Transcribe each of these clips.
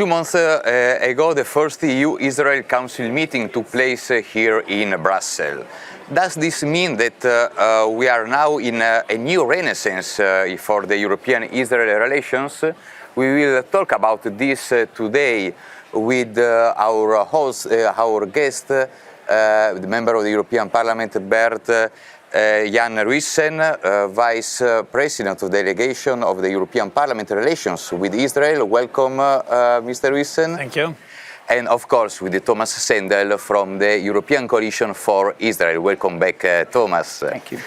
2 months ago, the first EU-Israel Council meeting took place here in Brussels. Does this mean that we are now in a new renaissance for the European-Israel relations? We will talk about this today with our host, our guest, the member of the European Parliament, Bert-Jan Ruissen, Vice President of the Delegation of the European Parliament Relations with Israel. Welcome, Mr. Ruissen. Thank you. And of course, with the Tomas Sandell from the European Coalition for Israel. Welcome back, Tomas. Thank you.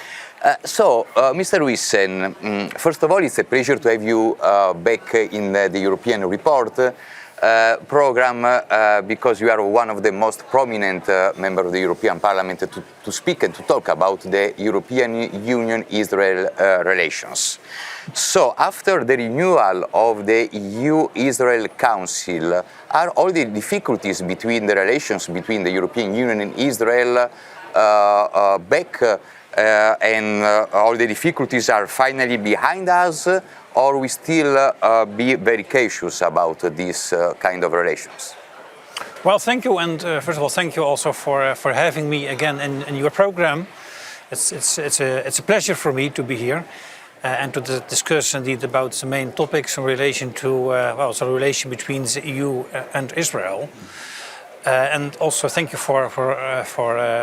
Mr. Ruissen, first of all, it's a pleasure to have you back in the European Report program because you are one of the most prominent members of the European Parliament to speak and to talk about the European Union-Israel relations. So, after the renewal of the EU-Israel Council, are all the difficulties between the relations between the European Union and Israel back and all the difficulties are finally behind us, or we still be very cautious about this kind of relations? Well, thank you, and first of all, thank you also for having me again in your program. It's a pleasure for me to be here and to discuss indeed about the main topics in relation to the relation between the EU and Israel. And also thank you for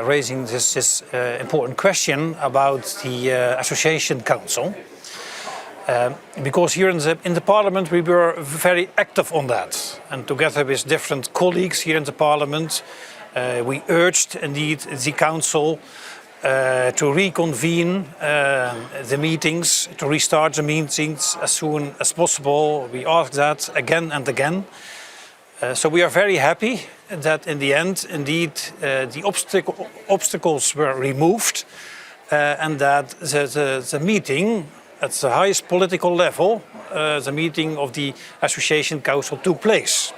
raising this important question about the Association Council. Because here in the Parliament we were very active on that, and together with different colleagues here in the Parliament we urged indeed the Council to reconvene the meetings, to restart the meetings as soon as possible. We asked that again and again. So we are very happy that in the end, indeed, the obstacles were removed and that the meeting at the highest political level, the meeting of the Association Council took place.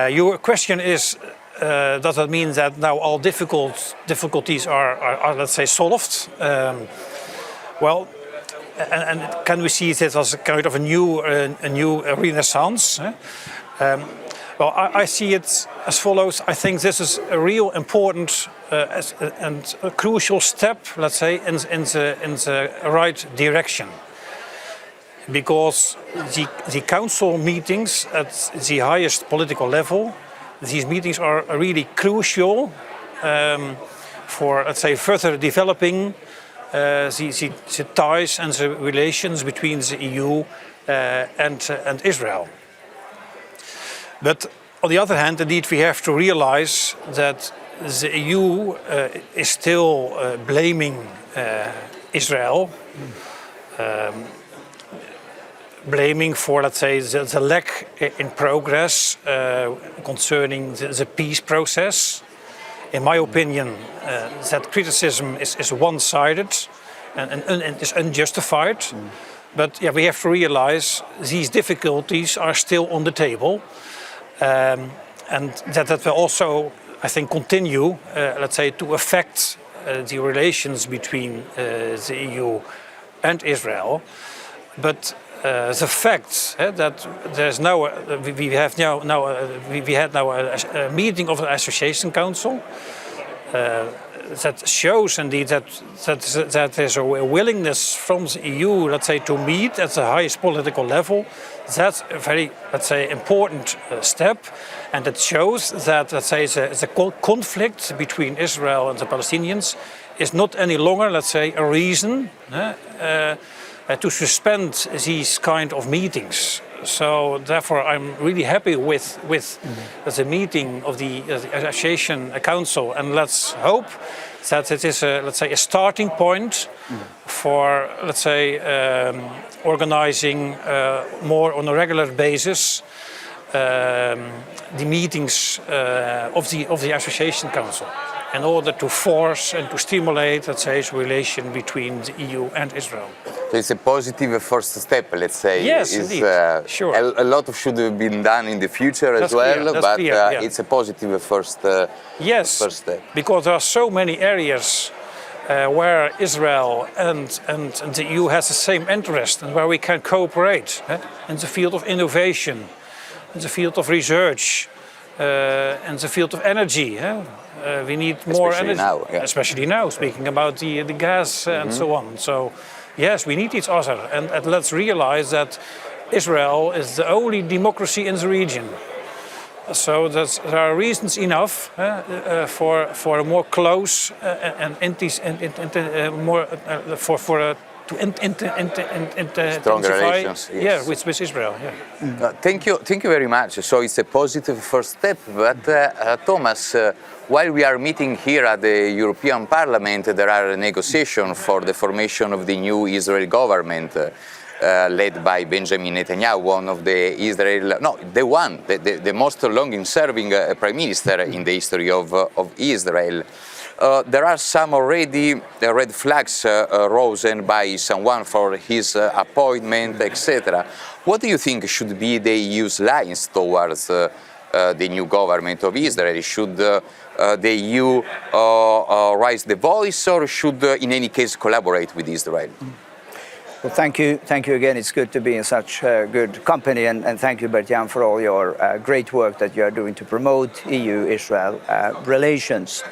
Your question is, does that mean that now all difficulties are let's say, solved? Well, and can we see it as a kind of a new renaissance? Well, I see it as follows. I think this is a real important and a crucial step, let's say, in the right direction. Because the council meetings at the highest political level, these meetings are really crucial for, let's say, further developing the ties and the relations between the EU and Israel. But on the other hand, indeed, we have to realize that the EU is still blaming Israel, blaming for, let's say, the lack in progress concerning the peace process. In my opinion, that criticism is one-sided and is unjustified. But yeah, we have to realize these difficulties are still on the table. And that will also, I think, continue, let's say, to affect the relations between the EU and Israel. But the fact that there's now we had now a meeting of the Association Council that shows indeed that there's a willingness from the EU, let's say, to meet at the highest political level. That's a very, let's say, important step, and it shows that, let's say, the conflict between Israel and the Palestinians is not any longer, let's say, a reason to suspend these kind of meetings. So therefore, I'm really happy with the meeting of the Association Council, and let's hope that it is let's say, a starting point for, let's say, organizing more on a regular basis the meetings of the Association Council, in order to force and to stimulate, let's say, the relation between the EU and Israel. So it's a positive first step, let's say. Yes, indeed. Sure. A lot should have been done in the future as well, but it's a positive first step. Because there are so many areas where Israel and the EU has the same interest and where we can cooperate in the field of innovation, in the field of research, in the field of energy. We need more Especially energy, now, yeah. especially now, speaking about the gas and so on. So, yes, we need each other. And let's realize that Israel is the only democracy in the region. So there are reasons enough for a more close stronger relations. Yes. Yeah, with Israel. Yeah. Thank you very much. So it's a positive first step. But Thomas, while we are meeting here at the European Parliament, there are negotiations for the formation of the new Israeli government. Led by Benjamin Netanyahu, one of the most long-serving prime minister in the history of Israel. There are some already red flags risen by someone for his appointment, etc. What do you think should be the EU's lines towards the new government of Israel? Should the EU raise the voice, or should, in any case, collaborate with Israel? Well, thank you again. It's good to be in such good company, and thank you, Bert-Jan, for all your great work that you are doing to promote EU-Israel relations.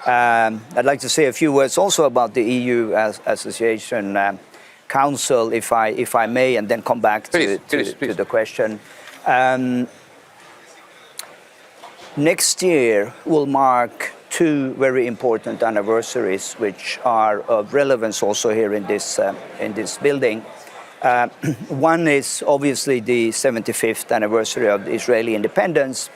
I'd like to say a few words also about the EU Association Council, if I may, and then come back to the question. Next year will mark two very important anniversaries, which are of relevance also here in this building. One is obviously the 75th anniversary of the Israeli independence.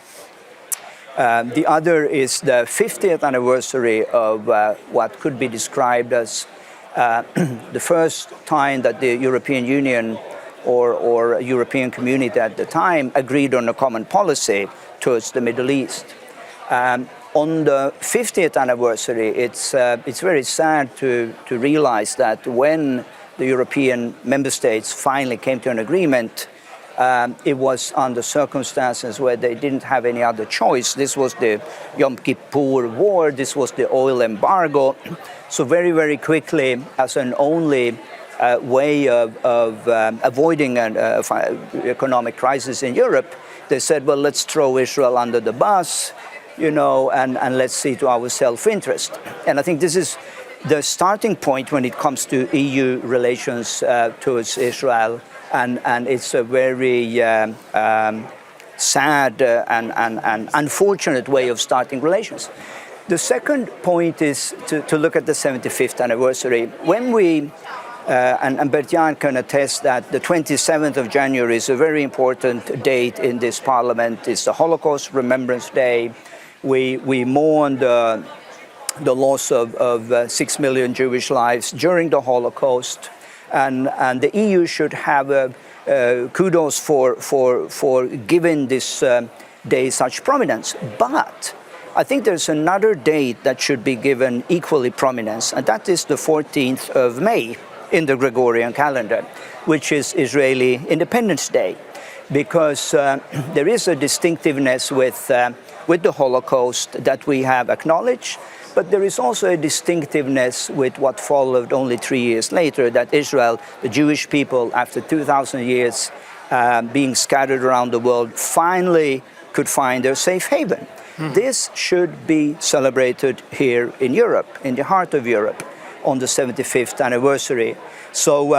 The other is the 50th anniversary of what could be described as the first time that the European Union or European community at the time agreed on a common policy towards the Middle East. On the 50th anniversary, it's very sad to realize that when the European member states finally came to an agreement, it was under circumstances where they didn't have any other choice. This was the Yom Kippur War, this was the oil embargo. So very, very quickly, as an only way of avoiding an economic crisis in Europe, they said, well, let's throw Israel under the bus, and let's see to our self-interest. And I think this is the starting point when it comes to EU relations towards Israel, and it's a very sad and unfortunate way of starting relations. The second point is to look at the 75th anniversary. When we and Bert-Jan can attest that the 27th of January is a very important date in this parliament. It's the Holocaust Remembrance Day. We mourn the loss of 6 million Jewish lives during the Holocaust, and the EU should have kudos for giving this day such prominence. But I think there's another date that should be given equally prominence, and that is the 14th of May in the Gregorian calendar, which is Israeli Independence Day, because there is a distinctiveness with the Holocaust that we have acknowledged, but there is also a distinctiveness with what followed only 3 years later, that Israel, the Jewish people, after 2,000 years being scattered around the world, finally could find their safe haven. This should be celebrated here in Europe, in the heart of Europe, on the 75th anniversary. So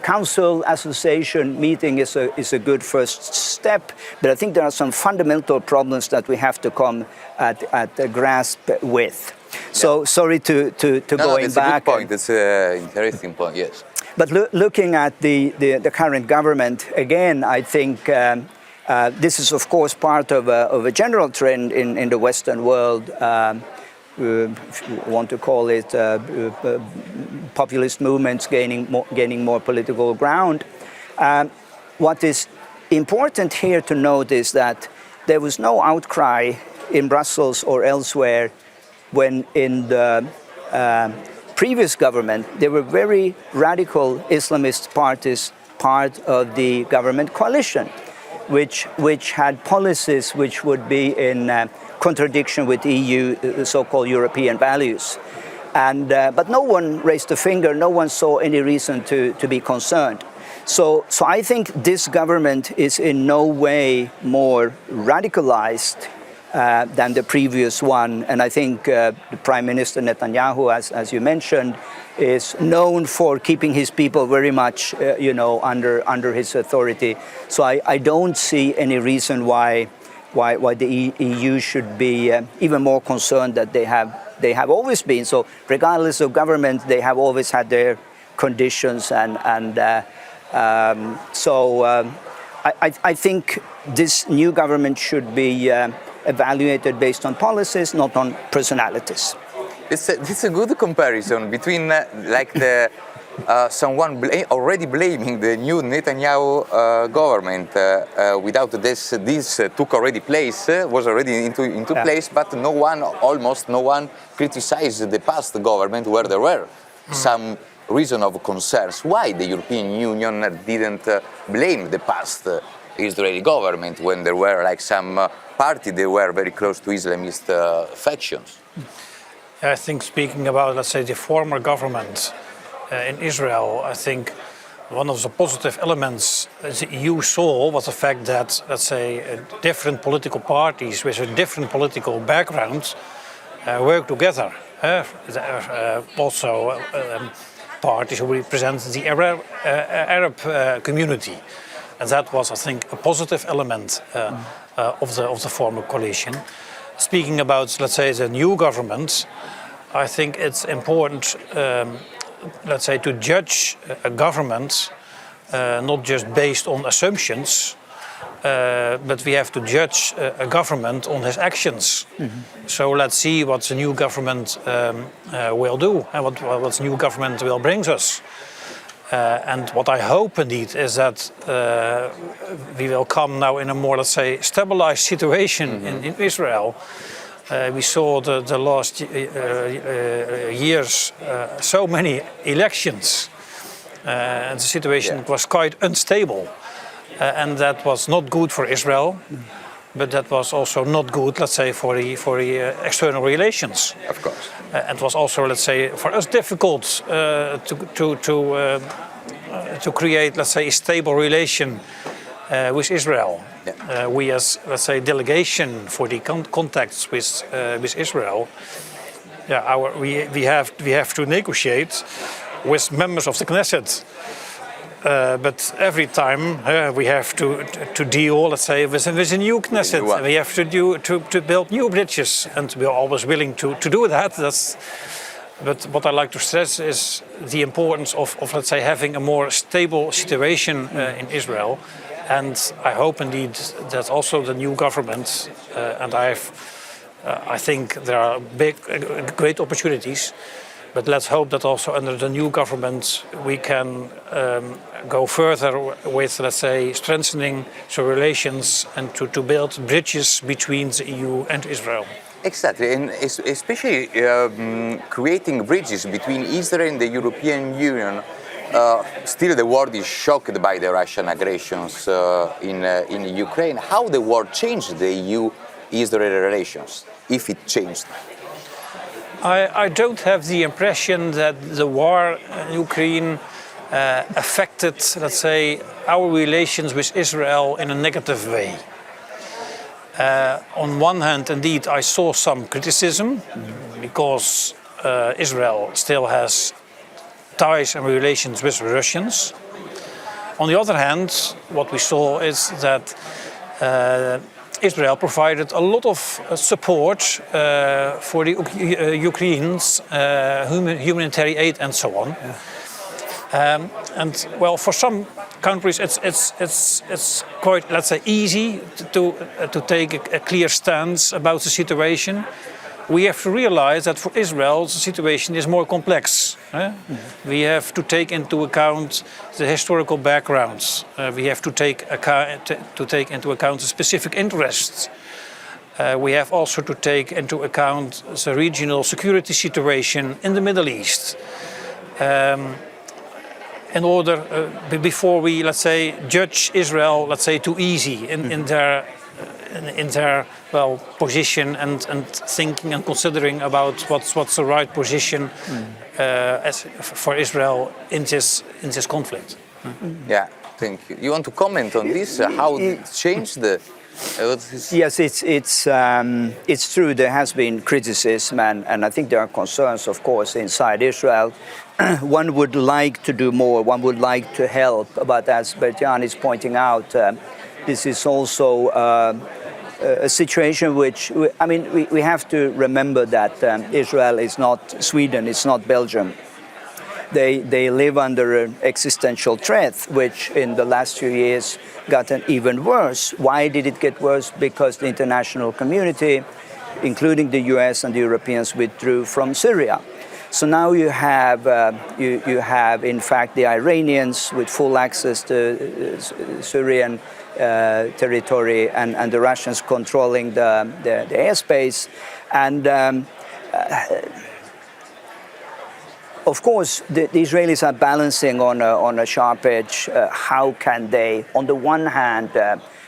Council Association meeting is a good first step, but I think there are some fundamental problems that we have to come at a grasp with. So sorry to going it's back. A good point. It's an interesting point. Yes. But looking at the current government again, I think this is of course part of a general trend in the Western world. If you want to call it populist movements gaining more political ground. What is important here to note is that there was no outcry in Brussels or elsewhere when in the previous government there were very radical Islamist parties part of the government coalition, which had policies which would be in contradiction with EU, so-called European values. But no one raised a finger, no one saw any reason to be concerned. So I think this government is in no way more radicalized than the previous one. And I think the Prime Minister Netanyahu, as you mentioned, is known for keeping his people very much, under his authority. So I don't see any reason why the EU should be even more concerned that they have always been. So regardless of government, they have always had their conditions, I think this new government should be evaluated based on policies, not on personalities. It's a good comparison between someone already blaming the new Netanyahu government without this took already place, was already into place, but almost no one criticized the past government where there were some reason of concerns. Why the European Union didn't blame the past Israeli government when there were some party that were very close to Islamist factions? I think speaking about, let's say, the former government in Israel, I think one of the positive elements the EU saw was the fact that, let's say, different political parties with a different political background work together. Also parties who represent the Arab community. And that was, I think, a positive element of the former coalition. Speaking about, let's say, the new government, I think it's important, let's say, to judge a government not just based on assumptions, but we have to judge a government on his actions. So let's see what the new government will do and what the new government will bring us. And what I hope indeed is that we will come now in a more, let's say, stabilized situation in Israel. We saw the last years so many elections, and the situation was quite unstable, and that was not good for Israel, but that was also not good, let's say, for the external relations. Of course. And was also, let's say, for us difficult to create, let's say, a stable relation with Israel. Yeah. We, as, let's say, delegation for the contacts with Israel, we have to negotiate with members of the Knesset. But every time we have to deal, let's say, with a new Knesset. We have to build new bridges, and we are always willing to do that. But what I like to stress is the importance of, let's say, having a more stable situation in Israel. And I hope indeed that also the new government, and I think there are great opportunities, but let's hope that also under the new government we can go further with, let's say, strengthening the relations and to build bridges between the EU and Israel. Exactly, and especially creating bridges between Israel and the European Union. Still the world is shocked by the Russian aggressions in Ukraine. How the war changed the EU-Israel relations, if it changed? I don't have the impression that the war in Ukraine affected, let's say, our relations with Israel in a negative way. On one hand, indeed, I saw some criticism because Israel still has ties and relations with Russians. On the other hand, what we saw is that Israel provided a lot of support for the Ukrainians, humanitarian aid and so on. And well, for some countries, it's quite, let's say, easy to take a clear stance about the situation. We have to realize that for Israel, the situation is more complex. We have to take into account the historical backgrounds. We have to take into account the specific interests. We have also to take into account the regional security situation in the Middle East. In order, before we, let's say, judge Israel, let's say, too easy in in their position and thinking and considering about what's the right position for Israel in this conflict. Yeah, thank you. You want to comment on this? How it changed the? Yes, it's true. There has been criticism, and I think there are concerns, of course, inside Israel. One would like to do more. One would like to help, but as Bert-Jan is pointing out, this is also a situation which, I mean, we have to remember that Israel is not Sweden, it's not Belgium. They live under an existential threat, which in the last few years gotten even worse. Why did it get worse? Because the international community, including the US and the Europeans, withdrew from Syria. So now you have, in fact, the Iranians with full access to Syrian territory, and the Russians controlling the airspace. And of course, the Israelis are balancing on a sharp edge. How can they, on the one hand,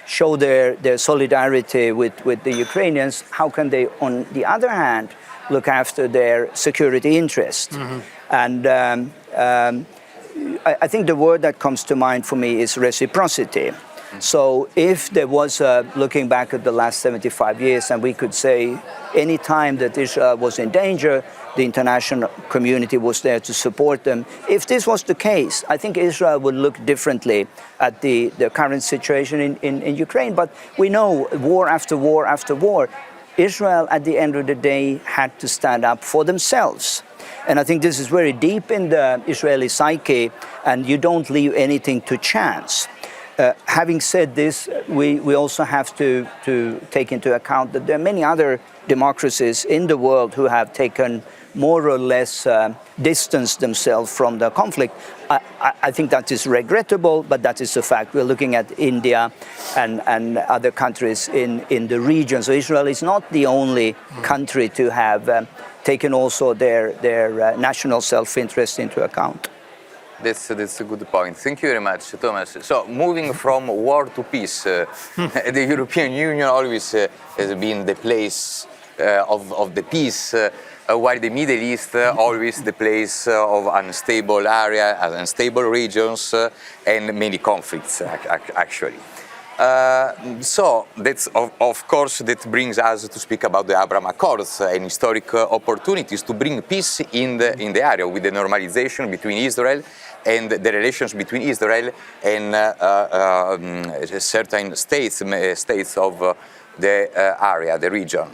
show their solidarity with the Ukrainians? How can they, on the other hand, look after their security interests? And I think the word that comes to mind for me is reciprocity. So if there was, looking back at the last 75 years, and we could say any time that Israel was in danger, the international community was there to support them. If this was the case, I think Israel would look differently at the current situation in Ukraine. But we know war after war after war, Israel at the end of the day had to stand up for themselves. And I think this is very deep in the Israeli psyche, and you don't leave anything to chance. Having said this, we also have to take into account that there are many other democracies in the world who have taken more or less distanced themselves from the conflict. I think that is regrettable, but that is a fact. We're looking at India and other countries in the region. So Israel is not the only country to have taken also their national self-interest into account. That's a good point. Thank you very much, Tomas. So, moving from war to peace, the European Union always has been the place of the peace, while the Middle East always the place of unstable areas, unstable regions, and many conflicts, actually. So that's of course that brings us to speak about the Abraham Accords and historic opportunities to bring peace in the area with the normalization between Israel and the relations between Israel and certain states of the area, the region.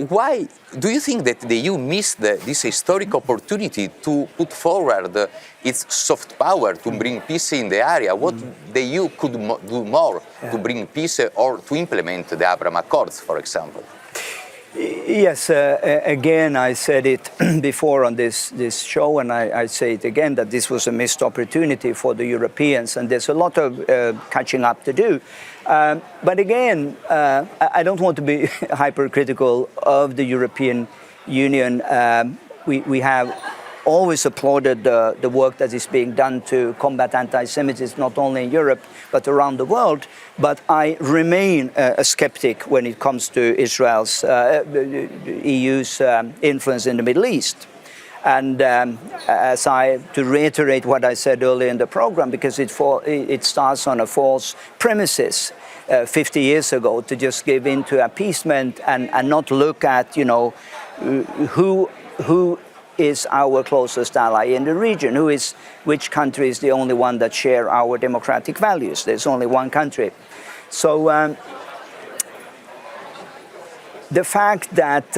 Why do you think that the EU missed this historic opportunity to put forward its soft power to bring peace in the area? What the EU could do more to bring peace or to implement the Abraham Accords, for example? Yes, again, I said it before on this show, and I say it again, that this was a missed opportunity for the Europeans, and there's a lot of catching up to do. But again, I don't want to be hypercritical of the European Union. We have always applauded the work that is being done to combat anti-Semitism, not only in Europe, but around the world. But I remain a skeptic when it comes to Israel's, EU's influence in the Middle East. And to reiterate what I said earlier in the program, because it starts on a false premises 50 years ago, to just give in to appeasement and not look at, who is our closest ally in the region, which country is the only one that share our democratic values. There's only one country. So the fact that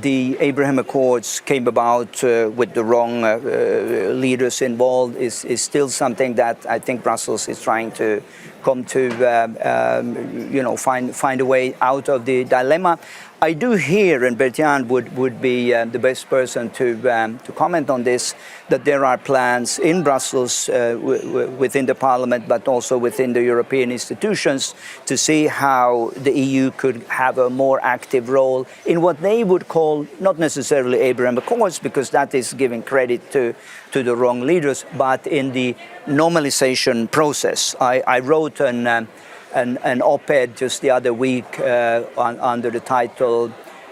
the Abraham Accords came about with the wrong leaders involved is still something that I think Brussels is trying to come to, find a way out of the dilemma. I do hear, and Bert-Jan would be the best person to comment on this, that there are plans in Brussels within the Parliament, but also within the European institutions, to see how the EU could have a more active role in what they would call, not necessarily Abraham Accords, because that is giving credit to the wrong leaders, but in the normalization process. I wrote an op-ed just the other week under the title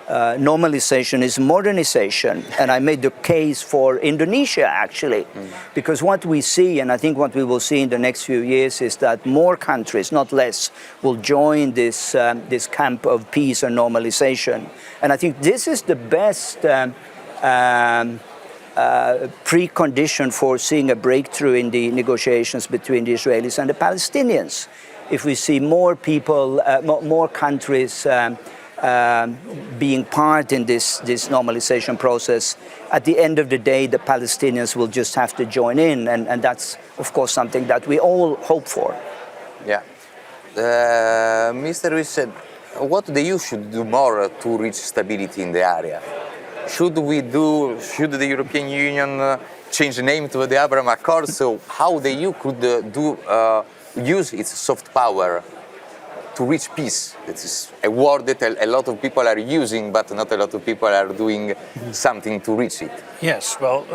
normalization is modernization, and I made the case for Indonesia actually, because what we see, and I think what we will see in the next few years, is that more countries, not less, will join this camp of peace and normalization. And I think this is the best precondition for seeing a breakthrough in the negotiations between the Israelis and the Palestinians. If we see more people, more countries being part in this normalization process, at the end of the day, the Palestinians will just have to join in, and that's, of course, something that we all hope for. Yeah. Mr. Ruissen, what the EU should do more to reach stability in the area? Should the European Union change the name to the Abraham Accords? So how the EU could use its soft power to reach peace? It is a word that a lot of people are using, but not a lot of people are doing something to reach it. Yes, well,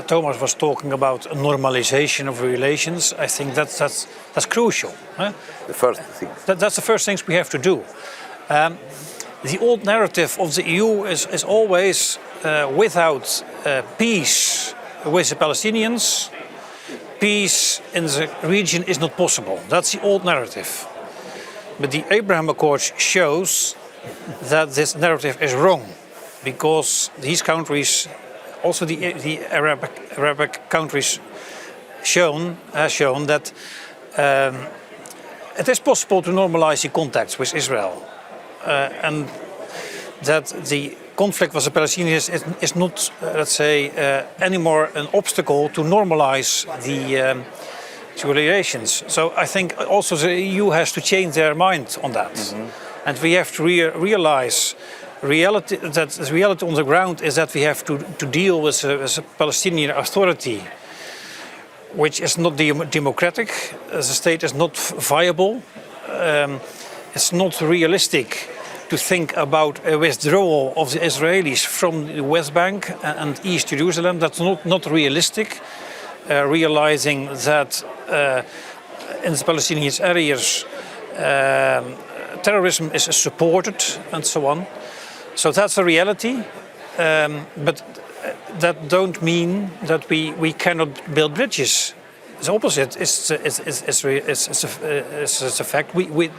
Tomas was talking about a normalization of relations. I think that's crucial. Huh? The first thing. That's the first things we have to do. The old narrative of the EU is always without peace with the Palestinians, peace in the region is not possible. That's the old narrative. But the Abraham Accords shows that this narrative is wrong, because these countries, also the Arabic countries, has shown that it is possible to normalize the contacts with Israel, and that the conflict with the Palestinians is not, let's say, anymore an obstacle to normalize the relations. So I think also the EU has to change their mind on that, and we have to realize that the reality on the ground is that we have to deal with the Palestinian Authority, which is not democratic. The state is not viable. It's not realistic to think about a withdrawal of the Israelis from the West Bank and East Jerusalem. That's not realistic. Realizing that in the Palestinian areas terrorism is supported and so on. So that's a reality, but that don't mean that we cannot build bridges. The opposite is a fact.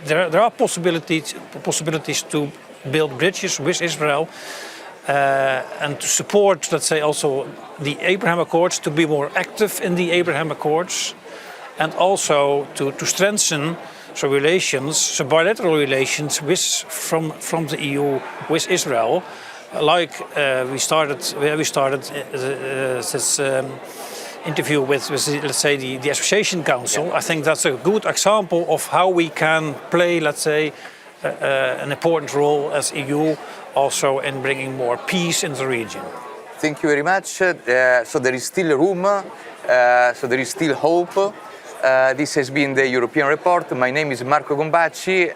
There are possibilities to build bridges with Israel and to support, let's say, also the Abraham Accords, to be more active in the Abraham Accords, and also to strengthen the relations, the bilateral relations from the EU with Israel, like we started this interview with let's say the Association Council. I think that's a good example of how we can play, let's say, an important role as EU also in bringing more peace in the region. Thank you very much. So there is still room, so there is still hope. This has been the European Report. My name is Marco Gombacci.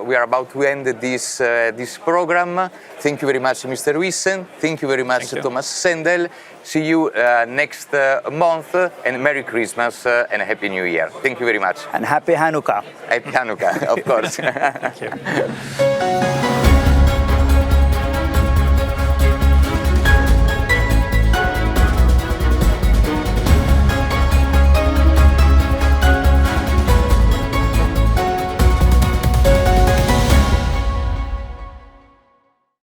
We are about to end this program. Thank you very much, Mr. Ruissen. Thank you very much, Tomas Sandell. See you next month, and Merry Christmas and a Happy New Year. Thank you very much. And Happy Hanukkah. Happy Hanukkah, of course. Thank you.